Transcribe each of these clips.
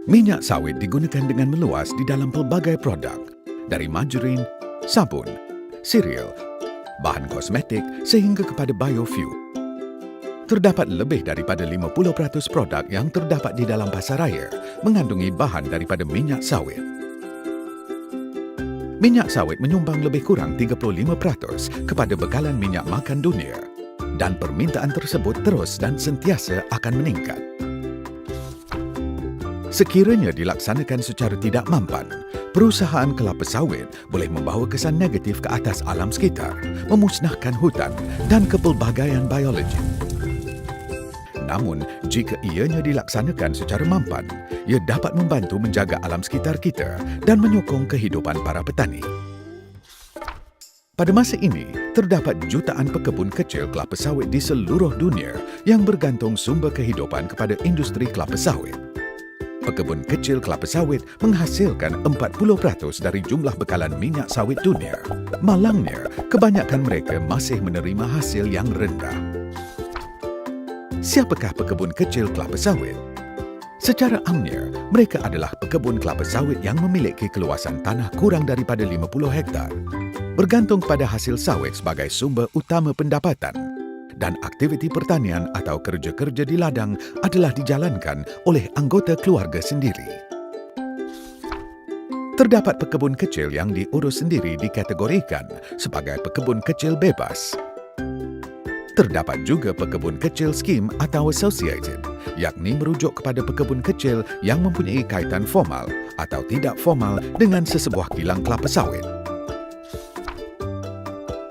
Minyak sawit digunakan dengan meluas di dalam pelbagai produk, dari margarin, sabun, cereal, bahan kosmetik sehingga kepada biofuel. Terdapat lebih daripada 50% produk yang terdapat di dalam pasaraya mengandungi bahan daripada minyak sawit. Minyak sawit menyumbang lebih kurang 35% kepada bekalan minyak makan dunia dan permintaan tersebut terus dan sentiasa akan meningkat. Sekiranya dilaksanakan secara tidak mampan, perusahaan kelapa sawit boleh membawa kesan negatif ke atas alam sekitar, memusnahkan hutan dan kepelbagaian biologi. Namun, jika ianya dilaksanakan secara mampan, ia dapat membantu menjaga alam sekitar kita dan menyokong kehidupan para petani. Pada masa ini, terdapat jutaan pekebun kecil kelapa sawit di seluruh dunia yang bergantung sumber kehidupan kepada industri kelapa sawit. Pekebun kecil kelapa sawit menghasilkan 40% dari jumlah bekalan minyak sawit dunia. Malangnya, kebanyakan mereka masih menerima hasil yang rendah. Siapakah pekebun kecil kelapa sawit? Secara amnya, mereka adalah pekebun kelapa sawit yang memiliki keluasan tanah kurang daripada 50 hektar, bergantung pada hasil sawit sebagai sumber utama pendapatan, dan aktiviti pertanian atau kerja-kerja di ladang adalah dijalankan oleh anggota keluarga sendiri. Terdapat pekebun kecil yang diurus sendiri dikategorikan sebagai pekebun kecil bebas. Terdapat juga pekebun kecil skim atau associated, yakni merujuk kepada pekebun kecil yang mempunyai kaitan formal atau tidak formal dengan sesebuah kilang kelapa sawit.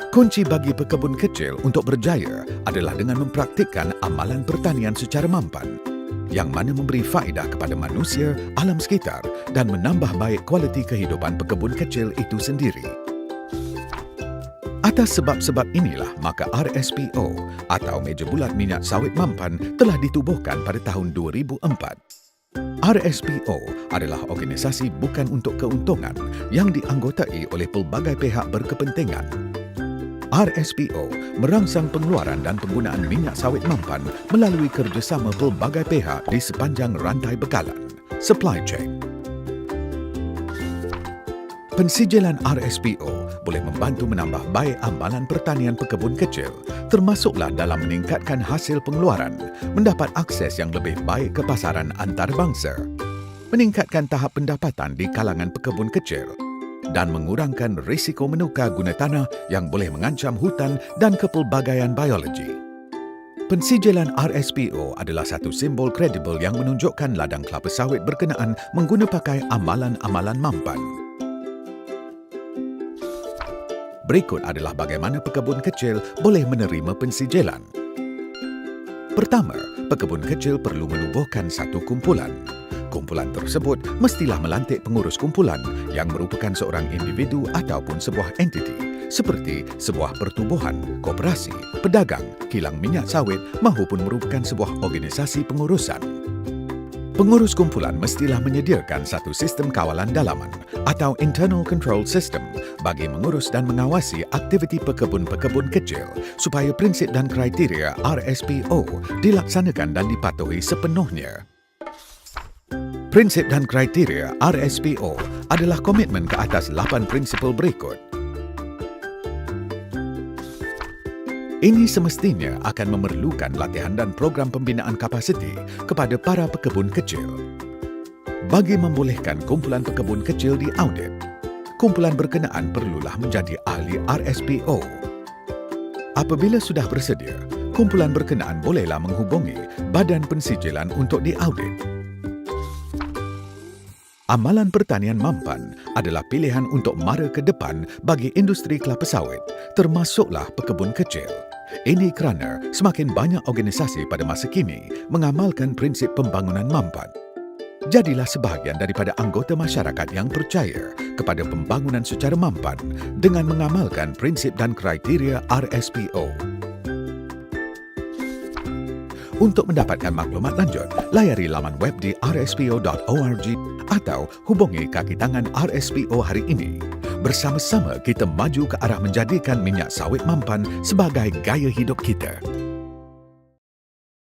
Kunci bagi pekebun kecil untuk berjaya adalah dengan mempraktikkan amalan pertanian secara mampan, yang mana memberi faedah kepada manusia, alam sekitar dan menambah baik kualiti kehidupan pekebun kecil itu sendiri. Atas sebab-sebab inilah maka RSPO atau Meja Bulat Minyak Sawit Mampan telah ditubuhkan pada tahun 2004. RSPO adalah organisasi bukan untuk keuntungan yang dianggotai oleh pelbagai pihak berkepentingan. RSPO merangsang pengeluaran dan penggunaan minyak sawit mampan melalui kerjasama pelbagai pihak di sepanjang rantai bekalan, supply chain. Pensijilan RSPO boleh membantu menambah baik amalan pertanian pekebun kecil, termasuklah dalam meningkatkan hasil pengeluaran, mendapat akses yang lebih baik ke pasaran antarabangsa, meningkatkan tahap pendapatan di kalangan pekebun kecil, dan mengurangkan risiko menukar guna tanah yang boleh mengancam hutan dan kepelbagaian biologi. Pensijilan RSPO adalah satu simbol kredibel yang menunjukkan ladang kelapa sawit berkenaan mengguna pakai amalan-amalan mampan. Berikut adalah bagaimana pekebun kecil boleh menerima pensijilan. Pertama, pekebun kecil perlu menubuhkan satu kumpulan. Kumpulan tersebut mestilah melantik pengurus kumpulan yang merupakan seorang individu ataupun sebuah entiti seperti sebuah pertubuhan, koperasi, pedagang, kilang minyak sawit maupun merupakan sebuah organisasi pengurusan. Pengurus kumpulan mestilah menyediakan satu sistem kawalan dalaman atau internal control system bagi mengurus dan mengawasi aktiviti pekebun-pekebun kecil supaya prinsip dan kriteria RSPO dilaksanakan dan dipatuhi sepenuhnya. Prinsip dan kriteria RSPO adalah komitmen ke atas 8 prinsipal berikut. Ini semestinya akan memerlukan latihan dan program pembinaan kapasiti kepada para pekebun kecil. Bagi membolehkan kumpulan pekebun kecil diaudit, kumpulan berkenaan perlulah menjadi ahli RSPO. Apabila sudah bersedia, kumpulan berkenaan bolehlah menghubungi Badan Pensijilan untuk diaudit. Amalan pertanian mampan adalah pilihan untuk mara ke depan bagi industri kelapa sawit, termasuklah pekebun kecil. Ini kerana semakin banyak organisasi pada masa kini mengamalkan prinsip pembangunan mampan. Jadilah sebahagian daripada anggota masyarakat yang percaya kepada pembangunan secara mampan dengan mengamalkan prinsip dan kriteria RSPO. Untuk mendapatkan maklumat lanjut, layari laman web di rspo.org atau hubungi kaki tangan RSPO hari ini. Bersama-sama kita maju ke arah menjadikan minyak sawit mampan sebagai gaya hidup kita.